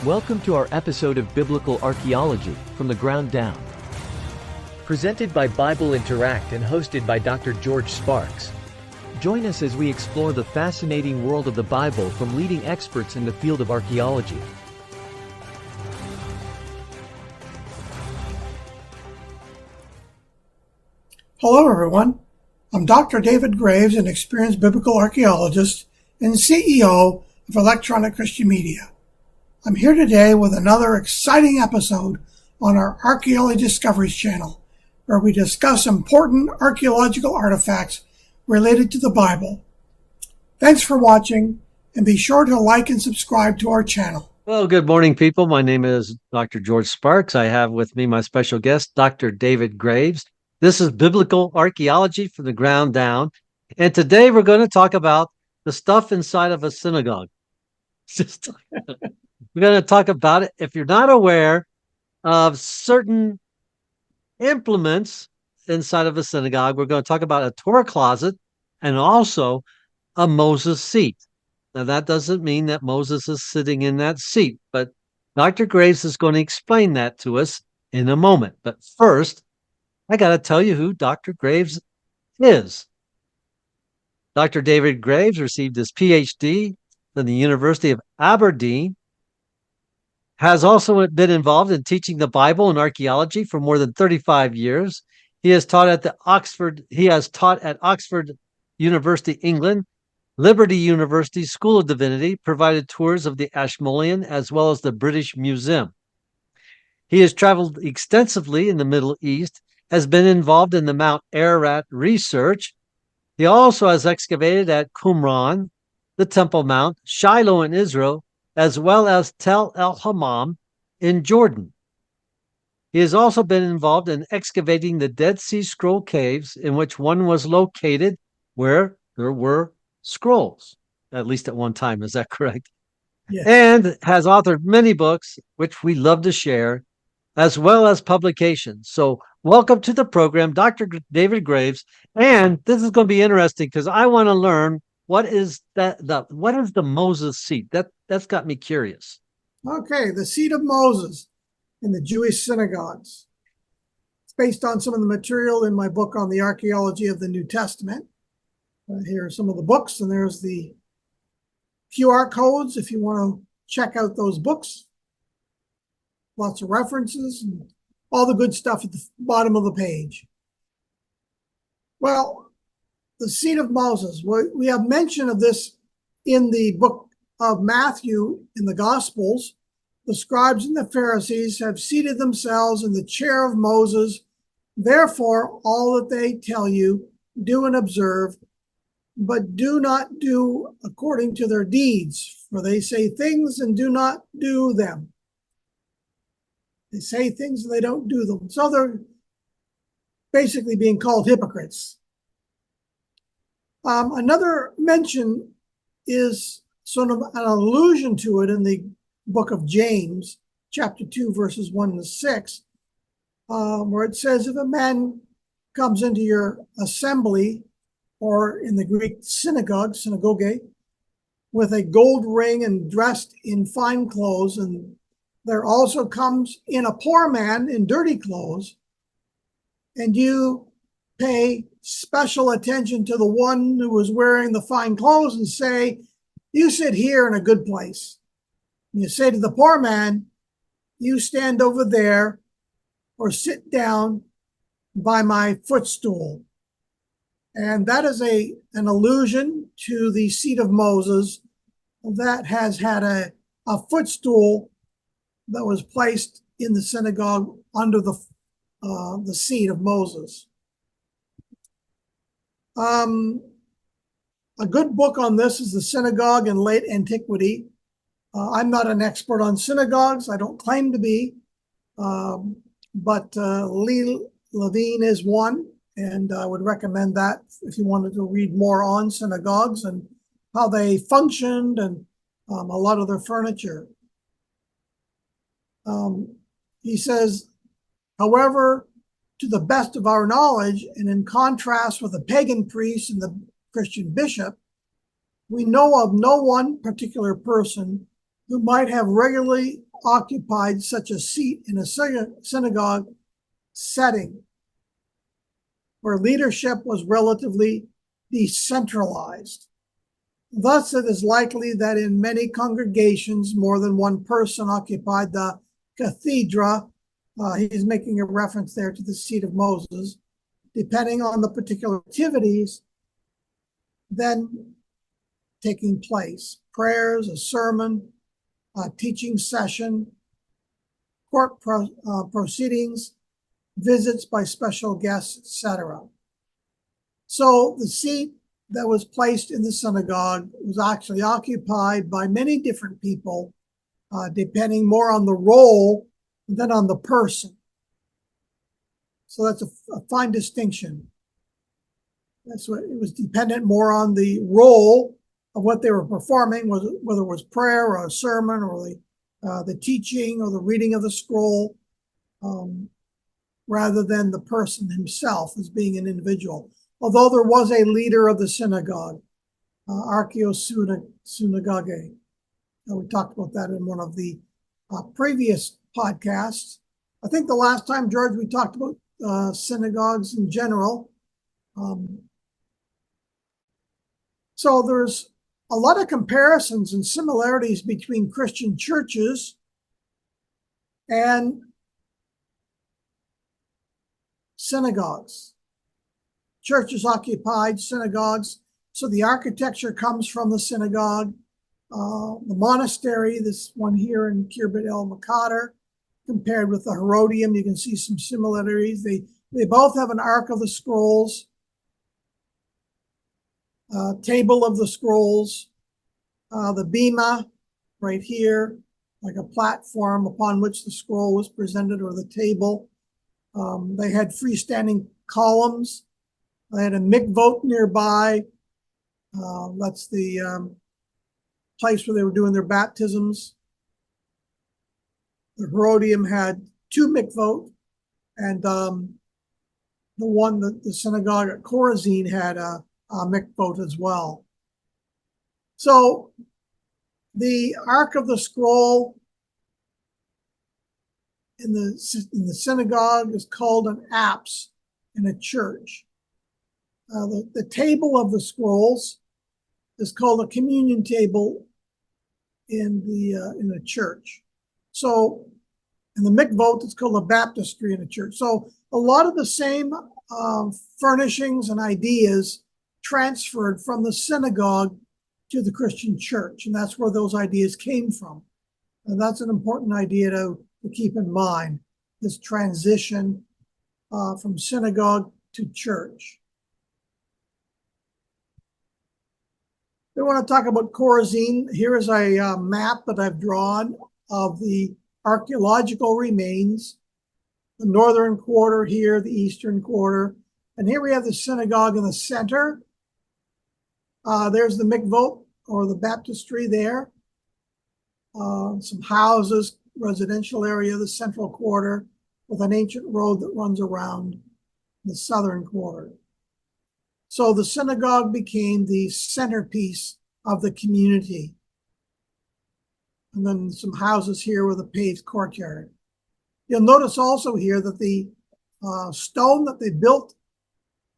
Welcome to our episode of Biblical Archaeology, From the Ground Down. Presented by Bible Interact and hosted by Dr. George Sparks. Join us as we explore the fascinating world of the Bible from leading experts in the field of archaeology. Hello everyone, I'm Dr. David Graves, an experienced biblical archaeologist and CEO of Electronic Christian Media. I'm here today with another exciting episode on our Archaeology Discoveries channel, where we discuss important archaeological artifacts related to the Bible. Thanks for watching, and be sure to like and subscribe to our channel. Well, good morning, people. My name is Dr. George Sparks. I have with me my special guest, Dr. David Graves. This is Biblical Archaeology from the Ground Down. And today we're going to talk about the stuff inside of a synagogue. We're going to talk about it. If you're not aware of certain implements inside of a synagogue, we're going to talk about a Torah closet and also a Moses seat. Now, that doesn't mean that Moses is sitting in that seat, but Dr. Graves is going to explain that to us in a moment. But first, I got to tell you who Dr. Graves is. Dr. David Graves received his PhD from the University of Aberdeen, has also been involved in teaching the Bible and archaeology for more than 35 years. He has taught at Oxford University, England, Liberty University School of Divinity, provided tours of the Ashmolean as well as the British Museum. He has traveled extensively in the Middle East, has been involved in the Mount Ararat research. He also has excavated at Qumran, the Temple Mount, Shiloh in Israel, as well as Tel El Hammam in Jordan. He has also been involved in excavating the Dead Sea Scroll caves, in which one was located where there were scrolls, at least at one time. Is that correct? Yes. And has authored many books, which we love to share, as well as publications. So welcome to the program, Dr. David Graves. And this is going to be interesting because I want to learn what is the Moses seat? That's got me curious. Okay, the seat of Moses in the Jewish synagogues. It's based on some of the material in my book on the archaeology of the New Testament. Here are some of the books, and there's the QR codes if you want to check out those books. Lots of references and all the good stuff at the bottom of the page. Well, the seat of Moses. We have mention of this in the book of Matthew in the Gospels. The scribes and the Pharisees have seated themselves in the chair of Moses. Therefore, all that they tell you, do and observe, but do not do according to their deeds, for they say things and do not do them. They say things and they don't do them. So they're basically being called hypocrites. Another mention is sort of an allusion to it in the book of James, chapter 2, verses 1 to 6, where it says, if a man comes into your assembly, or in the Greek synagogue, with a gold ring and dressed in fine clothes, and there also comes in a poor man in dirty clothes, and you pay special attention to the one who is wearing the fine clothes and say, you sit here in a good place. And you say to the poor man, you stand over there or sit down by my footstool. And that is an allusion to the seat of Moses that has had a footstool that was placed in the synagogue under the seat of Moses. A good book on this is The Synagogue in Late Antiquity. I'm not an expert on synagogues. I don't claim to be, but Lee Levine is one, and I would recommend that if you wanted to read more on synagogues and how they functioned and a lot of their furniture. He says, however, to the best of our knowledge, and in contrast with the pagan priest and the Christian bishop, we know of no one particular person who might have regularly occupied such a seat in a synagogue setting where leadership was relatively decentralized. Thus, it is likely that in many congregations, more than one person occupied the cathedra. He's making a reference there to the seat of Moses, depending on the particular activities then taking place. Prayers, a sermon, a teaching session, court proceedings, visits by special guests, etc. So the seat that was placed in the synagogue was actually occupied by many different people, depending more on the role than on the person. So that's a fine distinction. That's what it was, dependent more on the role of what they were performing, whether it was prayer or a sermon or the teaching or the reading of the scroll, rather than the person himself as being an individual. Although there was a leader of the synagogue, Archaeology. We talked about that in one of the previous podcasts. I think the last time, George, we talked about synagogues in general. So there's a lot of comparisons and similarities between Christian churches and synagogues. Churches occupied synagogues, so the architecture comes from the synagogue. The monastery, this one here in Kirbet El Makader, compared with the Herodium, you can see some similarities. They both have an Ark of the Scrolls, table of the scrolls, the bema right here, like a platform upon which the scroll was presented, or the table. They had freestanding columns. They had a mikvot nearby. That's the place where they were doing their baptisms. The Herodium had 2 mikvot, and the one that the synagogue at Chorazin had a mikvot as well. So the Ark of the Scroll in the synagogue is called an apse in a church. The table of the scrolls is called a communion table in a church. So in the mikvot, it's called a baptistry in a church. So a lot of the same furnishings and ideas transferred from the synagogue to the Christian church, and that's where those ideas came from. And that's an important idea to keep in mind, this transition from synagogue to church. We want to talk about Chorazin. Here is a map that I've drawn of the archaeological remains, the northern quarter here, the eastern quarter. And here we have the synagogue in the center. There's the mikvot, or the baptistry there. Some houses, residential area, the central quarter, with an ancient road that runs around the southern quarter. So the synagogue became the centerpiece of the community. And then some houses here with a paved courtyard. You'll notice also here that the stone that they built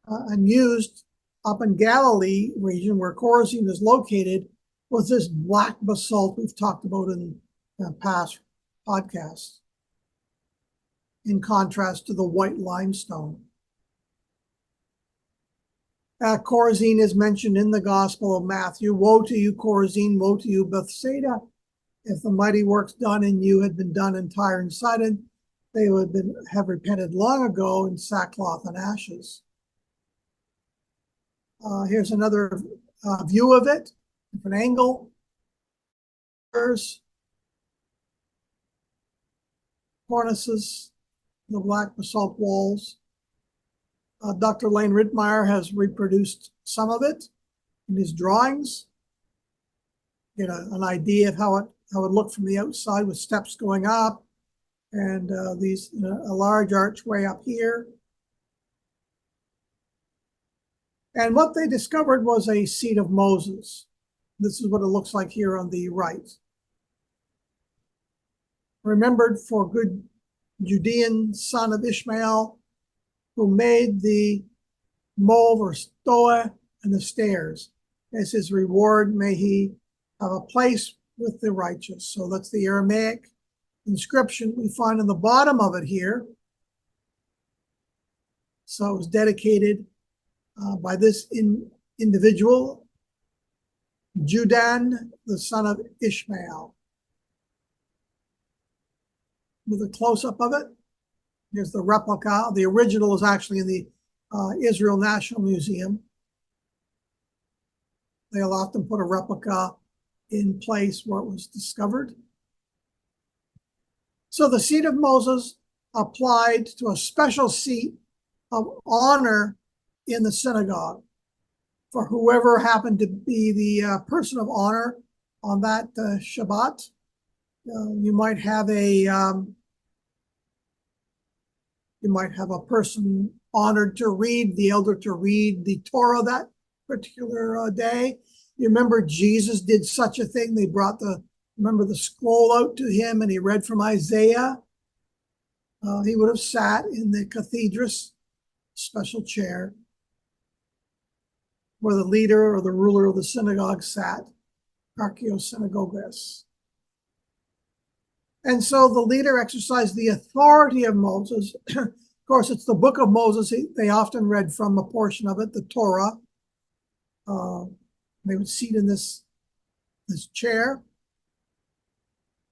and used up in Galilee region, where Chorazin is located, was this black basalt we've talked about in past podcasts, in contrast to the white limestone. Chorazin is mentioned in the Gospel of Matthew. Woe to you, Chorazin, woe to you, Bethsaida. If the mighty works done in you had been done in Tyre and Sidon, they would have repented long ago in sackcloth and ashes. Here's another view of it, different angle. Cornices, the black basalt walls. Dr. Lane Rittmeyer has reproduced some of it in his drawings. Get an idea of how it looked from the outside, with steps going up, and a large archway up here. And what they discovered was a seat of Moses. This is what it looks like here on the right. remembered for good Judean son of Ishmael, who made the mold or stoa and the stairs. As his reward, may he have a place with the righteous. So that's the Aramaic inscription we find on the bottom of it here. So it was dedicated by this individual, Judan, the son of Ishmael. With a close-up of it, here's the replica. The original is actually in the Israel National Museum. They'll often put a replica in place where it was discovered. So the seat of Moses applied to a special seat of honor in the synagogue for whoever happened to be the person of honor on that Shabbat. You might have a person honored to read, the elder to read the Torah that particular day. You remember Jesus did such a thing. They brought the scroll out to him and he read from Isaiah. He would have sat in the cathedros, special chair, where the leader or the ruler of the synagogue sat, Archaeosynagogues. And so the leader exercised the authority of Moses. Of course, it's the book of Moses. They often read from a portion of it, the Torah. They would sit in this chair.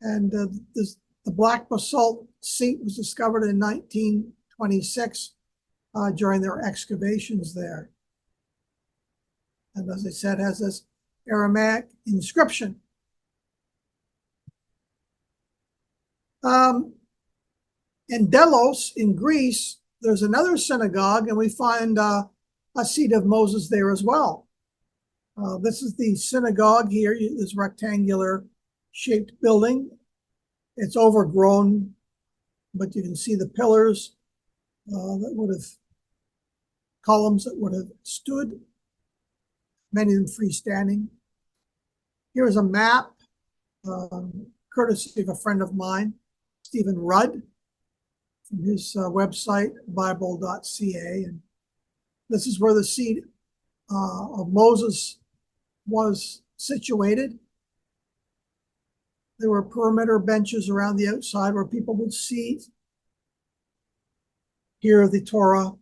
And the black basalt seat was discovered in 1926 during their excavations there. And as I said, has this Aramaic inscription. In Delos, in Greece, there's another synagogue, and we find a seat of Moses there as well. This is the synagogue here, this rectangular shaped building. It's overgrown, but you can see the pillars columns that would have stood, many of them freestanding. Here's a map, courtesy of a friend of mine, Stephen Rudd, from his website, bible.ca. And this is where the seat of Moses was situated. There were perimeter benches around the outside where people would sit. Here, the Torah.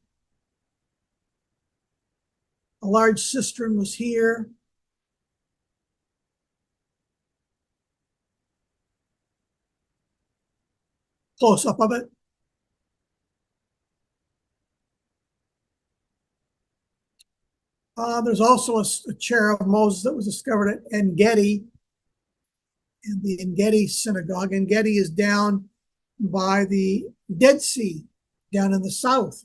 A large cistern was here. Close up of it. There's also a chair of Moses that was discovered at En Gedi, in the En Gedi synagogue. En Gedi is down by the Dead Sea, down in the south.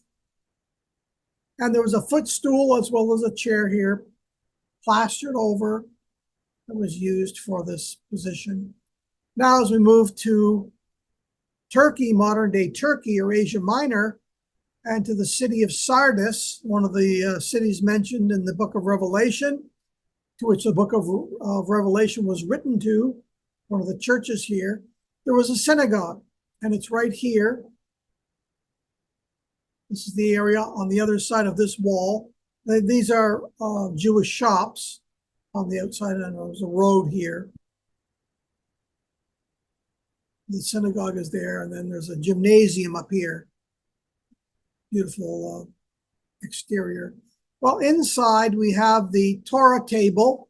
And there was a footstool as well as a chair here, plastered over, that was used for this position. Now, as we move to Turkey, modern day Turkey or Asia Minor, and to the city of Sardis, one of the cities mentioned in the book of Revelation, to which the book of Revelation was written to, one of the churches here, there was a synagogue, and it's right here. This is the area on the other side of this wall. These are Jewish shops on the outside, and there's a road here. The synagogue is there, and then there's a gymnasium up here. Beautiful exterior. Well, inside we have the Torah table.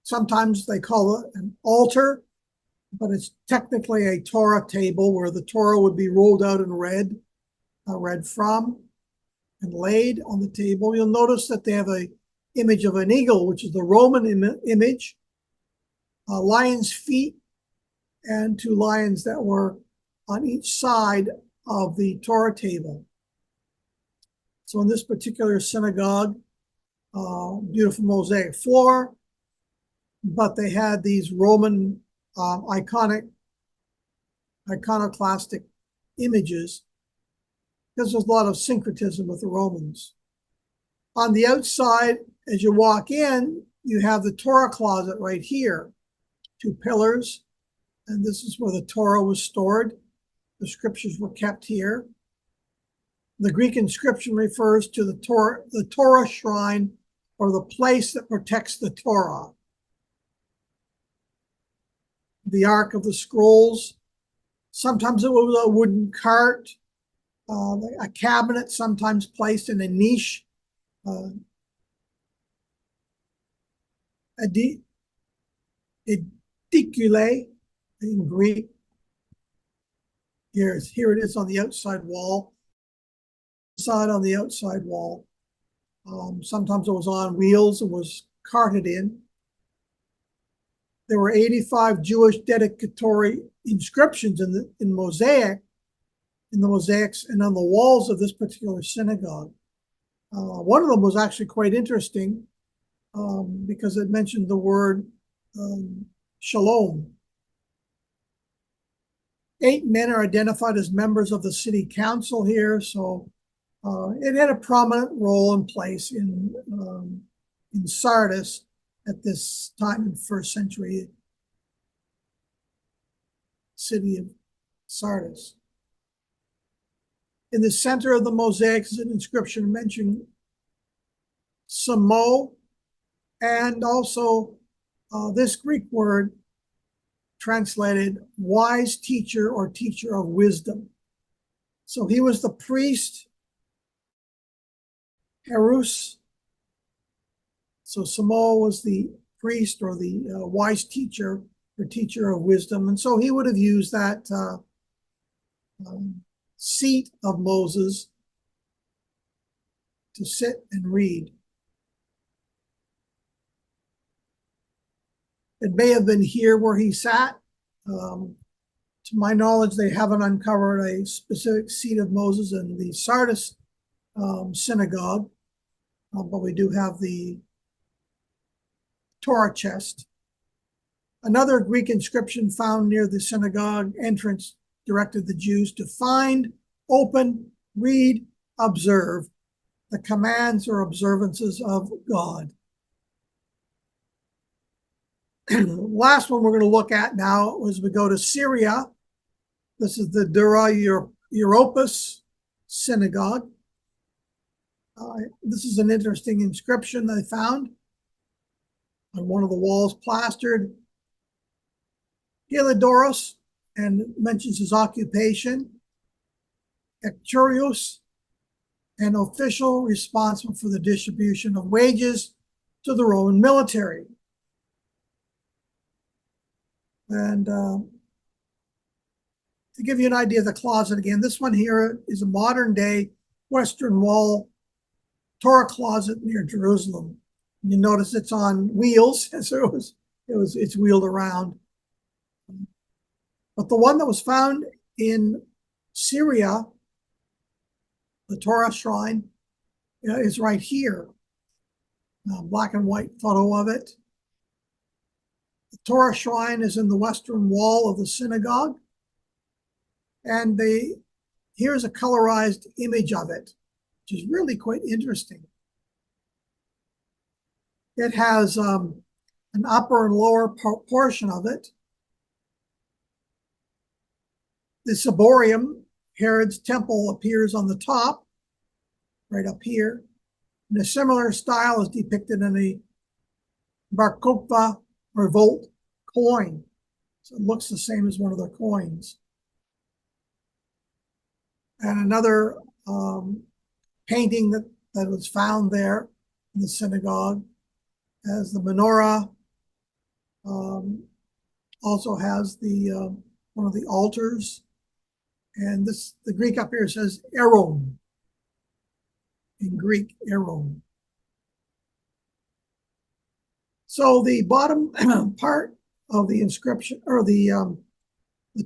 Sometimes they call it an altar, but it's technically a Torah table where the Torah would be rolled out and read from and laid on the table. You'll notice that they have an image of an eagle, which is the Roman image, lion's feet, and two lions that were on each side of the Torah table. So in this particular synagogue, beautiful mosaic floor, but they had these Roman iconoclastic images because there's a lot of syncretism with the Romans. On the outside, as you walk in, you have the Torah closet right here, two pillars and this is where the Torah was stored. The scriptures were kept here. The Greek inscription refers to the Torah shrine, or the place that protects the Torah. The Ark of the Scrolls, sometimes it was a wooden cart, a cabinet, sometimes placed in a niche. Edicule in Greek. Here it is on the outside wall. On the outside wall. Sometimes it was on wheels and was carted in. There were 85 Jewish dedicatory inscriptions in the mosaics and on the walls of this particular synagogue. One of them was actually quite interesting because it mentioned the word shalom. 8 men are identified as members of the city council here, so it had a prominent role and place in Sardis at this time in first century city of Sardis. In the center of the mosaic is an inscription mentioning Samo, and also this Greek word translated wise teacher or teacher of wisdom. So he was the priest, Herus. So Samo was the priest or the wise teacher or teacher of wisdom. And so he would have used that seat of Moses to sit and read. It may have been here where he sat. To my knowledge, they haven't uncovered a specific seat of Moses in the Sardis synagogue, but we do have the Torah chest. Another Greek inscription found near the synagogue entrance directed the Jews to find, open, read, observe the commands or observances of God. Last one we're going to look at now as we go to Syria. This is the Dura Europos synagogue. This is an interesting inscription they found on one of the walls, plastered. Heliodorus, and mentions his occupation. Ecturius, an official responsible for the distribution of wages to the Roman military. And to give you an idea of the closet again, this one here is a modern day Western Wall Torah closet near Jerusalem. You notice it's on wheels, so it's wheeled around. But the one that was found in Syria, the Torah shrine, is right here. Black and white photo of it. The Torah shrine is in the western wall of the synagogue. And here's a colorized image of it, which is really quite interesting. It has an upper and lower portion of it. The ciborium, Herod's temple, appears on the top, right up here. And a similar style is depicted in a Bar Kokhba revolt coin. So it looks the same as one of their coins. And another painting that was found there in the synagogue has the menorah. Also has the one of the altars. And the Greek up here says Aron. In Greek, Aron. So the bottom part of the inscription, or the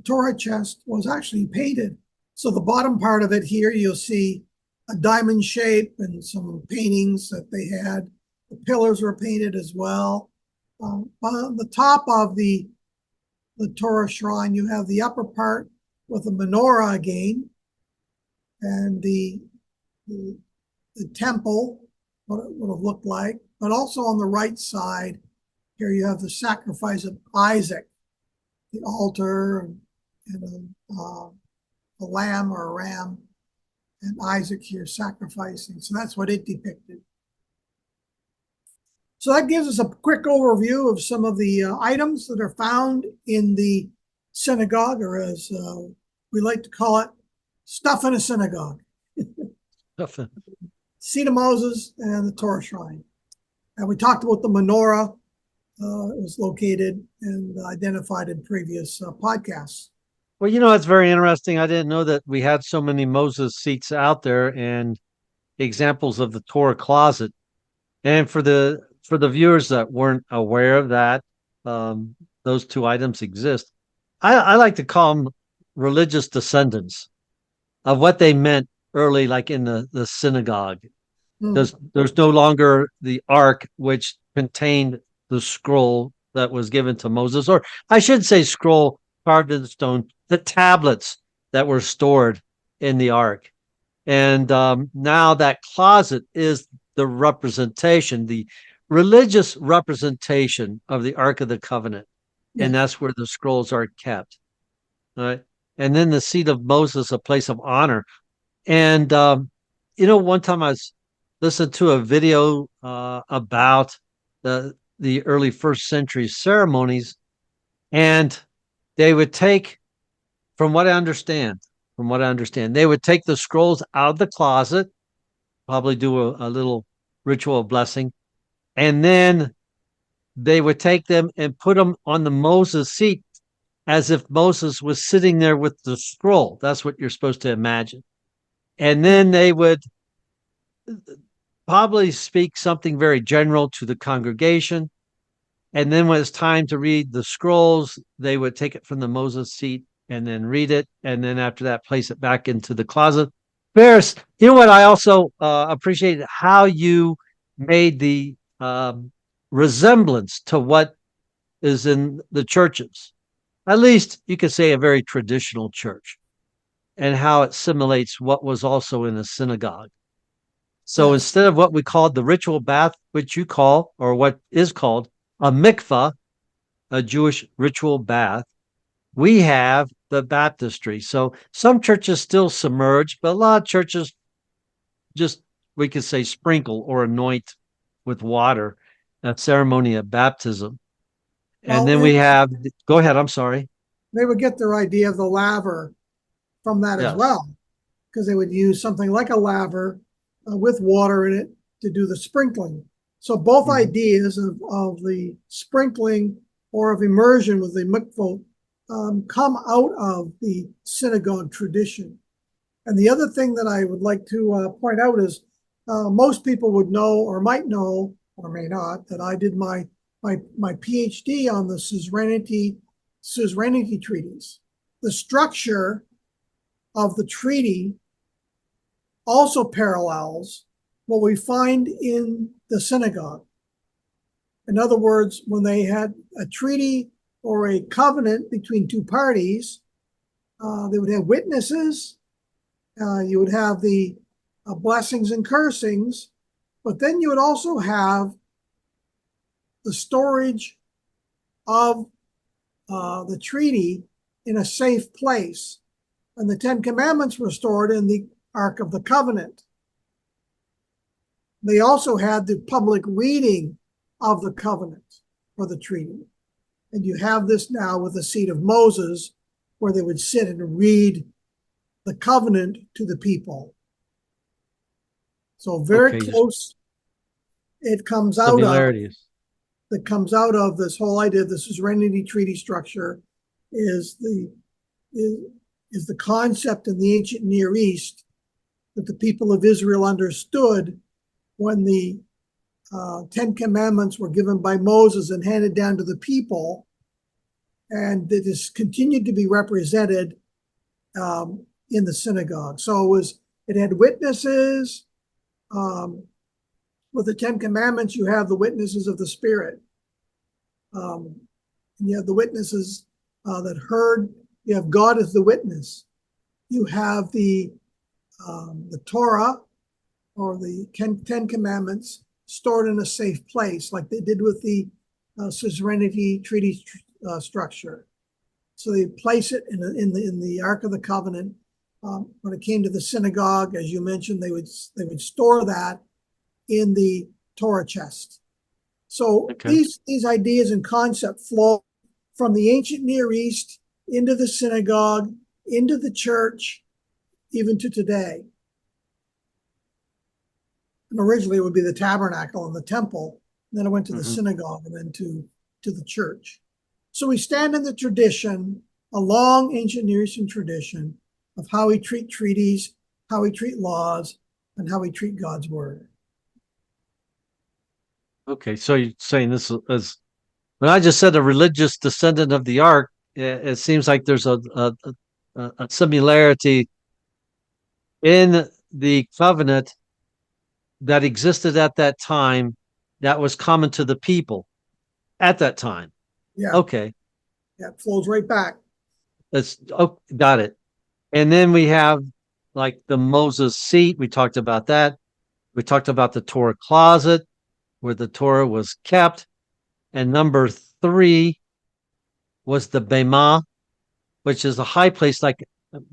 Torah chest, was actually painted. So the bottom part of it here, you'll see a diamond shape and some paintings that they had. The pillars were painted as well. On the top of the Torah shrine, you have the upper part with a menorah again, and the temple, what it would have looked like. But also on the right side, here you have the sacrifice of Isaac, the altar and a lamb or a ram, and Isaac here sacrificing. So that's what it depicted. So that gives us a quick overview of some of the items that are found in the synagogue, or as we like to call it, stuff in a synagogue. Seat of Moses and the Torah shrine. And we talked about the menorah. It was located and identified in previous podcasts. Well, it's very interesting. I didn't know that we had so many Moses seats out there and examples of the Torah closet. And for the viewers that weren't aware of that, those two items exist. I like to call them religious descendants of what they meant early, like in the synagogue. There's no longer the ark, which contained the scroll that was given to Moses, or I should say scroll carved in stone, the tablets that were stored in the ark. And now that closet is the representation, the religious representation of the Ark of the Covenant. Yes. And that's where the scrolls are kept. All right. And then the seat of Moses, a place of honor. And, one time I listened to a video about the early first century ceremonies, and they would take, from what I understand, they would take the scrolls out of the closet, probably do a little ritual blessing, and then they would take them and put them on the Moses seat as if Moses was sitting there with the scroll. That's what you're supposed to imagine. And then they would probably speak something very general to the congregation. And then when it's time to read the scrolls, they would take it from the Moses seat and then read it. And then after that, place it back into the closet. Ferris, you know what? I also appreciated how you made the resemblance to what is in the churches. At least you could say a very traditional church, and how it simulates what was also in a synagogue. So yes. Instead of what we called the ritual bath, which you call, or what is called a mikvah, a Jewish ritual bath, we have the baptistry. So some churches still submerge, but a lot of churches just, we could say, sprinkle or anoint with water, a ceremony of baptism. And then we have, go ahead, I'm sorry. They would get their idea of the laver from that as well, because they would use something like a laver with water in it to do the sprinkling. So both ideas of the sprinkling or of immersion with the mikvah come out of the synagogue tradition. And the other thing that I would like to point out is most people would know or might know or may not that I did my PhD on the suzerainty treaties. The structure of the treaty also parallels what we find in the synagogue. In other words, when they had a treaty or a covenant between two parties, they would have witnesses, you would have the blessings and cursings, but then you would also have the storage of the treaty in a safe place. And the Ten Commandments were stored in the Ark of the Covenant. They also had the public reading of the covenant or the treaty. And you have this now with the seat of Moses, where they would sit and read the covenant to the people. So very close. It comes out of this whole idea of the suzerainty treaty structure is the concept in the ancient Near East that the people of Israel understood when the Ten Commandments were given by Moses and handed down to the people, and it has continued to be represented in the synagogue. So it had witnesses. With the Ten Commandments, you have the witnesses of the Spirit. And you have the witnesses that heard. You have God as the witness. You have the Torah, or the Ten Commandments, stored in a safe place, like they did with the suzerainty treaty structure. So they place it in the Ark of the Covenant. When it came to the synagogue, as you mentioned, they would store that in the Torah chest. So Okay. these ideas and concepts flow from the ancient Near East into the synagogue, into the church, even to today. And originally it would be the tabernacle and the temple. And then it went to the synagogue and then to the church. So we stand in the tradition, a long ancient Near Eastern tradition of how we treat treaties, how we treat laws, and how we treat God's word. Okay, so you're saying this is when I just said a religious descendant of the ark, it seems like there's a similarity in the covenant that existed at that time that was common to the people at that time. Yeah. Okay, Yeah, it flows right back. got it. And then we have like the Moses seat. We talked about that. We talked about the Torah closet where the Torah was kept. And number 3 was the Bema, which is a high place, like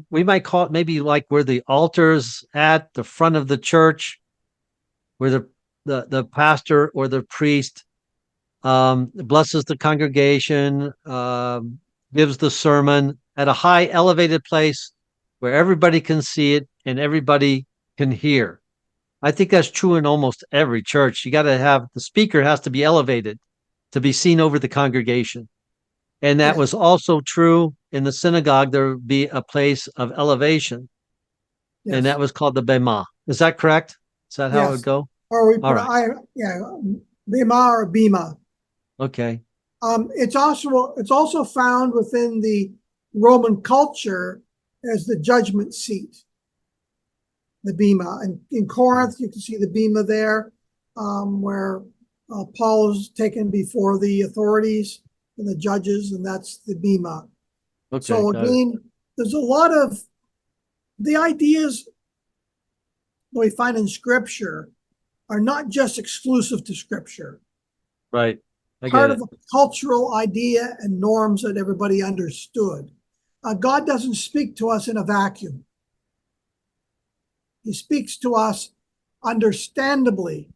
we might call it maybe like where the altar's at the front of the church, where the pastor or the priest blesses the congregation, gives the sermon at a high elevated place where everybody can see it and everybody can hear. I think that's true in almost every church. You got to have the speaker has to be elevated to be seen over the congregation. And that was also true in the synagogue. There would be a place of elevation, and that was called the Bema. Is that correct? Is that how it would go? Or we All put right. Bema or Bema. Okay. It's also found within the Roman culture as the judgment seat, the Bema. And in Corinth, you can see the Bema there, where Paul is taken before the authorities and the judges, and that's the Bema. Okay. So again, there's a lot of the ideas that we find in Scripture are not just exclusive to Scripture. Right. Part of a cultural idea and norms that everybody understood. God doesn't speak to us in a vacuum. He speaks to us understandably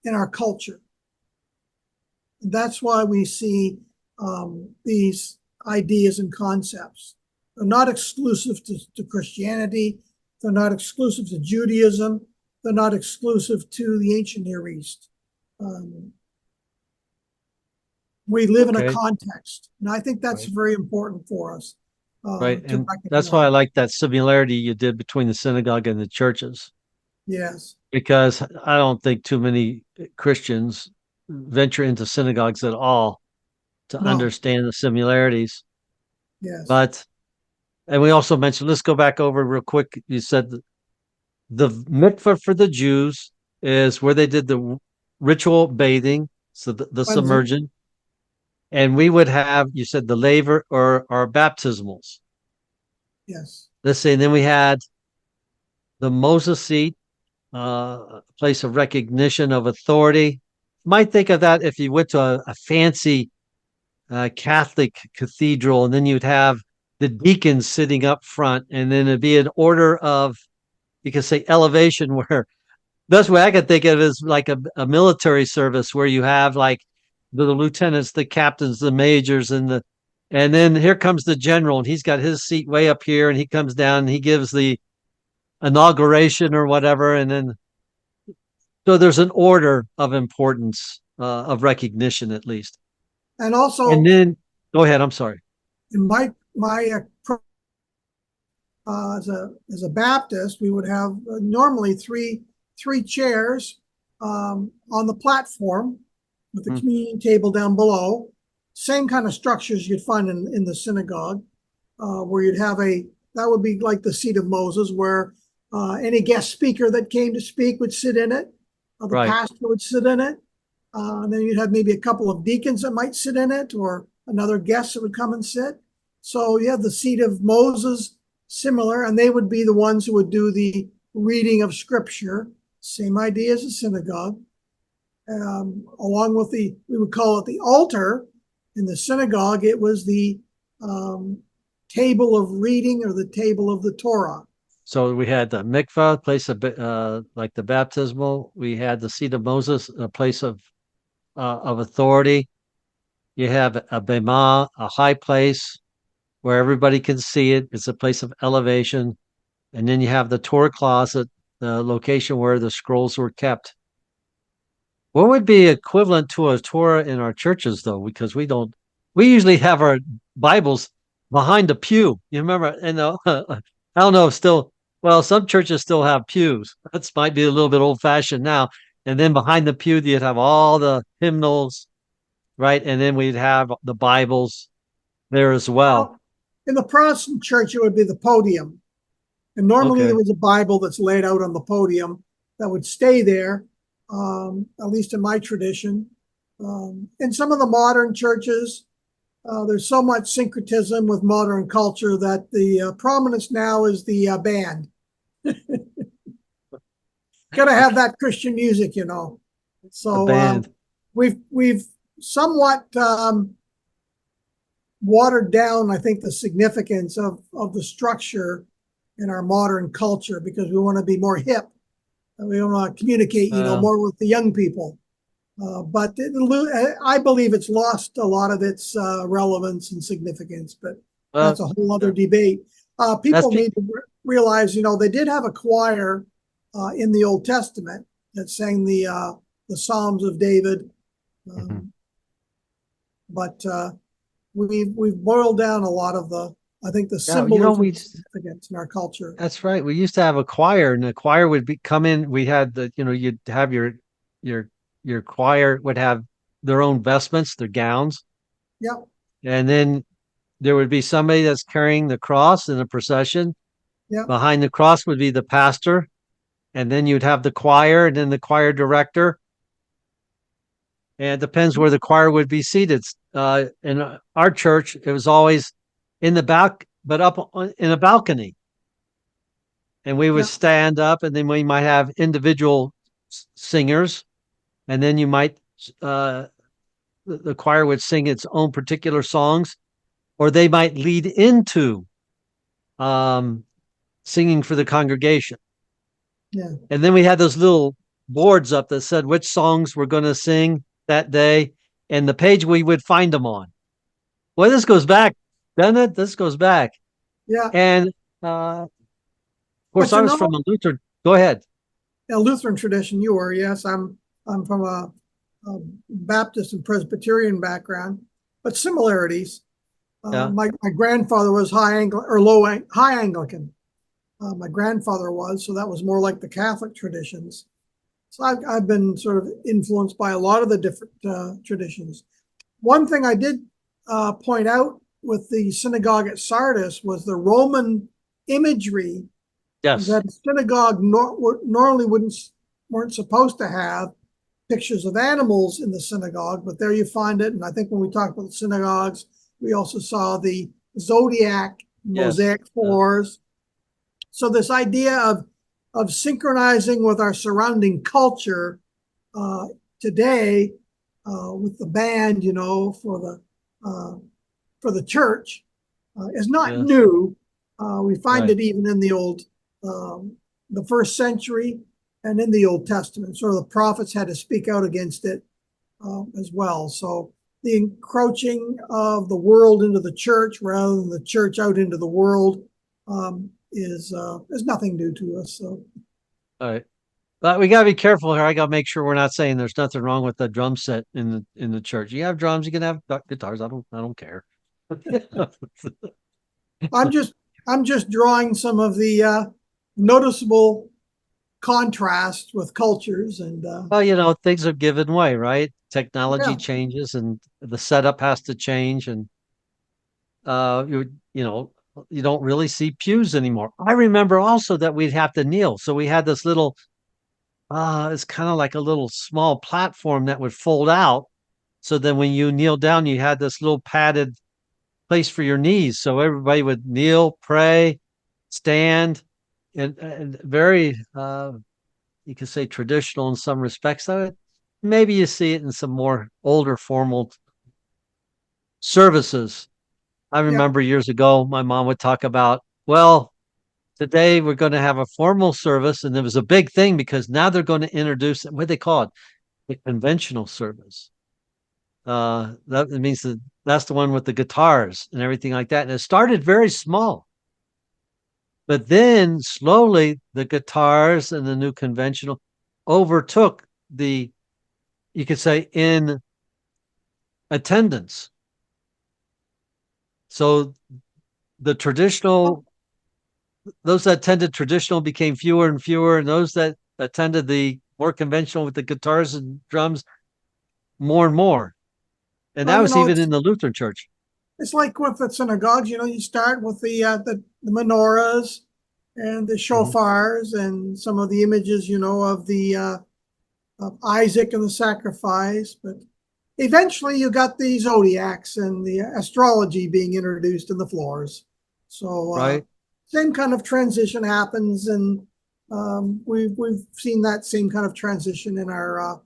in our culture. And that's why we see these ideas and concepts. They're not exclusive to Christianity. They're not exclusive to Judaism. They're not exclusive to the ancient Near East. We live in a context, and I think that's very important for us. Right, and that's why I like that similarity you did between the synagogue and the churches. Yes. Because I don't think too many Christians venture into synagogues at all to understand the similarities. Yes. And we also mentioned, let's go back over real quick. You said the mikveh for the Jews is where they did the ritual bathing, so the submersion. And we would have, you said the laver or our baptismals. Yes. Let's say, and then we had the Moses seat, place of recognition of authority. Might think of that if you went to a fancy Catholic cathedral, and then you'd have the deacons sitting up front, and then it'd be an order of, you could say, elevation, where that's what I could think of as like a military service where you have like the lieutenants, the captains, the majors, and then here comes the general, and he's got his seat way up here, and he comes down and he gives the inauguration or whatever, and then so there's an order of importance, of recognition at least. And also, and then go ahead. I'm sorry. In my as a Baptist, we would have normally three chairs on the platform with the communion table down below. Same kind of structures you'd find in the synagogue, where you'd have that would be like the seat of Moses, where any guest speaker that came to speak would sit in it. The pastor would sit in it. And then you'd have maybe a couple of deacons that might sit in it, or another guest that would come and sit. So you have the seat of Moses, similar, and they would be the ones who would do the reading of Scripture. Same idea as a synagogue. Along with we would call it the altar. In the synagogue, it was the um, table of reading or the table of the Torah. So we had the mikvah, place of like the baptismal. We had the seat of Moses, a place of authority. You have a bema, a high place where everybody can see it. It's a place of elevation. And then you have the Torah closet, the location where the scrolls were kept. What would be equivalent to a Torah in our churches, though? Because we usually have our Bibles behind the pew. You remember, I don't know if still, well, some churches still have pews. That might be a little bit old fashioned now. And then behind the pew, you'd have all the hymnals, right? And then we'd have the Bibles there as well. Well, in the Protestant church, it would be the podium. And normally Okay. there was a Bible that's laid out on the podium that would stay there, at least in my tradition. In some of the modern churches, there's so much syncretism with modern culture that the prominence now is the band. Got to have that Christian music, you know. The So band. we've somewhat watered down, I think, the significance of the structure in our modern culture because we want to be more hip and we want to communicate, you know, more with the young people. But I believe it's lost a lot of its relevance and significance, but that's a whole other debate. People need to realize, you know, they did have a choir in the Old Testament that sang the Psalms of David, but we've boiled down a lot of I think the symbolism and significance in our culture. That's right. We used to have a choir, and the choir would come in. We had you'd have your choir would have their own vestments, their gowns. Yep. And then there would be somebody that's carrying the cross in a procession. Yep. Behind the cross would be the pastor. And then you'd have the choir and then the choir director. And it depends where the choir would be seated. In our church, it was always in the back, but up in a balcony. And we would stand up, and then we might have individual singers, and then you might the choir would sing its own particular songs, or they might lead into singing for the congregation. Yeah. And then we had those little boards up that said which songs we're going to sing that day, and the page we would find them on. Well, this goes back, doesn't it? This goes back. Yeah. And of course, I was from a Lutheran. Go ahead. A Lutheran tradition. You were, yes. I'm from a Baptist and Presbyterian background, but similarities. My grandfather was high Anglican. My grandfather was, so that was more like the Catholic traditions. So I've been sort of influenced by a lot of the different traditions. One thing I did point out with the synagogue at Sardis was the Roman imagery. Yes. That a synagogue normally weren't supposed to have pictures of animals in the synagogue, but there you find it. And I think when we talked about the synagogues, we also saw the zodiac mosaic floors. So this idea of synchronizing with our surrounding culture today with the band, you know, for the church is not new. We find it even in the old, the first century and in the Old Testament. Sort of the prophets had to speak out against it as well. So the encroaching of the world into the church rather than the church out into the world is nothing new to us. So, all right, but we got to be careful here. I got to make sure we're not saying there's nothing wrong with the drum set in the church. You have drums, you can have guitars. I don't care. I'm just drawing some of the noticeable contrast with cultures and well, you know, things are given way, right? Technology changes and the setup has to change, and you know, you don't really see pews anymore. I remember also that we'd have to kneel. So we had this little it's kind of like a little small platform that would fold out. So then when you kneel down, you had this little padded place for your knees. So everybody would kneel, pray, stand, and very you could say traditional in some respects of it. Maybe you see it in some more older formal services. I Yeah. remember years ago, my mom would talk about, well, today we're going to have a formal service. And there was a big thing because now they're going to introduce what they call it, the conventional service. That means that that's the one with the guitars and everything like that. And it started very small. But then slowly the guitars and the new conventional overtook the, you could say, in attendance. So the traditional, those that attended traditional became fewer and fewer, and those that attended the more conventional with the guitars and drums more and more. And Well, that was even in the Lutheran church. it's like with the synagogues. You start with the menorahs and the Mhm. shofars and some of the images, of the of Isaac and the sacrifice. But eventually, you got the zodiacs and the astrology being introduced in the floors. So Right. same kind of transition happens, and we've seen that same kind of transition in our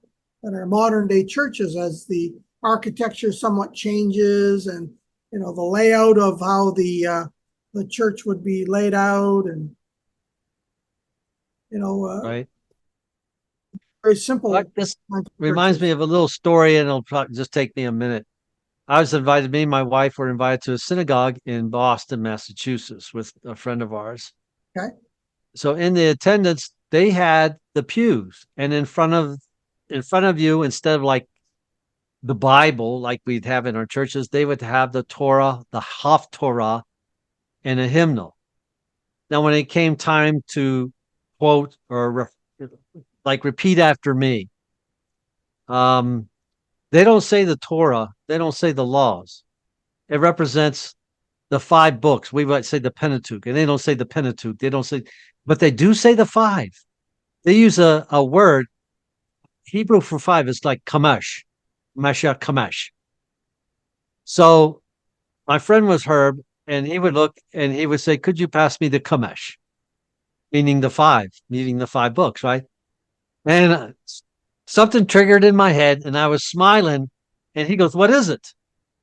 modern day churches as the architecture somewhat changes, and the layout of how the church would be laid out, and Right. very simple This reminds me churches. of a little story, and it'll probably just take me a minute. I was invited, me and my wife were invited to a synagogue in Boston, Massachusetts with a friend of ours. Okay. So in the attendance, they had the pews, and in front of you, instead of like the Bible, like we'd have in our churches, they would have the Torah, the Haftorah, and a hymnal. Now, when it came time to quote or like repeat after me, um, they don't say the Torah, they don't say the laws. It represents the 5 books. We might say the Pentateuch, and they don't say the Pentateuch. They don't say, but they do say the 5. They use a word, Hebrew for 5 is like kamash, Masha kamash. So my friend was Herb, and he would look and he would say, "Could you pass me the kamash?" Meaning the 5, meaning the 5 books, right? And something triggered in my head, and I was smiling. And he goes, "What is it?"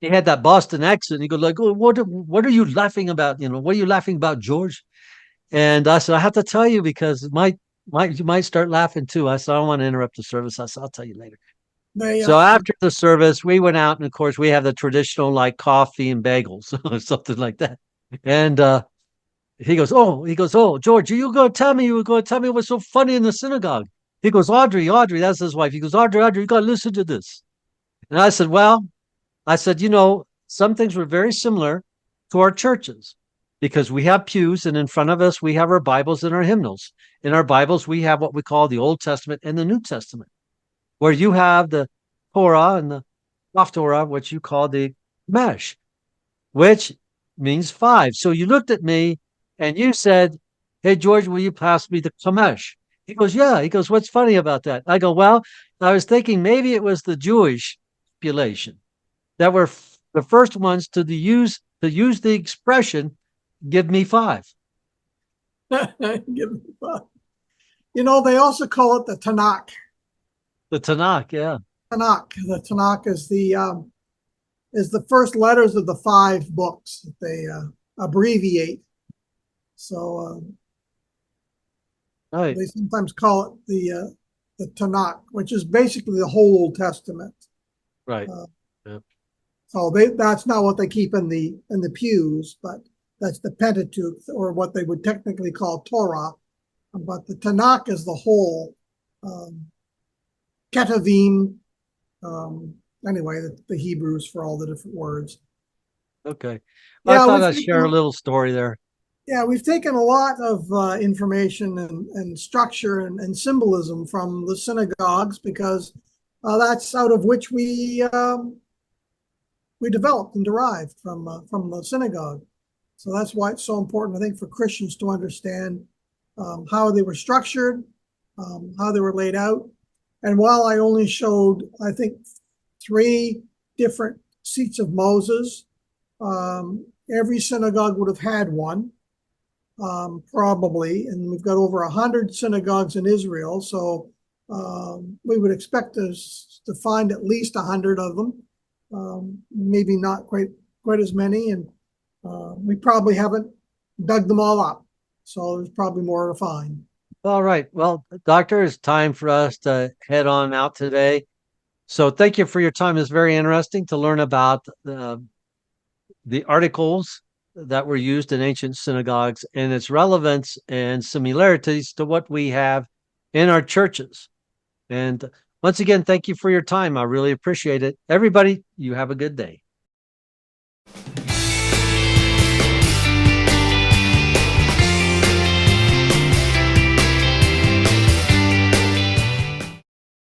He had that Boston accent. He goes, "Like, oh, what are you laughing about? What are you laughing about, George?" And I said, "I have to tell you because you might start laughing too." I said, "I don't want to interrupt the service." I said, "I'll tell you later." They So after the service, we went out, and of course, we have the traditional like coffee and bagels or something like that. And he goes, "Oh, George, you were going to tell me what's so funny in the synagogue." He goes, Audrey, that's his wife. He goes, Audrey, you got to listen to this. And I said, well, some things were very similar to our churches because we have pews, and in front of us, we have our Bibles and our hymnals. In our Bibles, we have what we call the Old Testament and the New Testament, where you have the Torah and the Torah, which you call the Mesh, which means 5. So you looked at me and you said, "Hey, George, will you pass me the Kamesh?" He goes, "Yeah." He goes, "What's funny about that?" I go, "Well, I was thinking maybe it was the Jewish population that were the first ones to use the expression, 'Give me 5.'" give me five. They also call it the Tanakh. The Tanakh, yeah. Tanakh. The Tanakh is the first letters of the 5 books that they abbreviate. So Right, they sometimes call it the Tanakh, which is basically the whole Old Testament. right. Uh, Yeah. so that's not what they keep in the pews, but that's the Pentateuch, or what they would technically call Torah. But the Tanakh is the whole Ketuvim. Anyway, the Hebrews for all the different words. Okay. I Yeah, thought we've I'd share a taken little story there. yeah we've taken a lot of information and structure and symbolism from the synagogues, because that's out of which we developed and derived from the synagogue. So that's why it's so important, I think, for Christians to understand how they were structured, how they were laid out. And while I only showed, I think, 3 different seats of Moses, every synagogue would have had one, probably. And we've got over 100 synagogues in Israel. So we would expect us to find at least 100 of them, maybe not quite as many. And We probably haven't dug them all up, so there's probably more to find. All right. Well, Doctor, it's time for us to head on out today. So thank you for your time. It's very interesting to learn about the articles that were used in ancient synagogues and its relevance and similarities to what we have in our churches. And once again, thank you for your time. I really appreciate it. Everybody, you have a good day.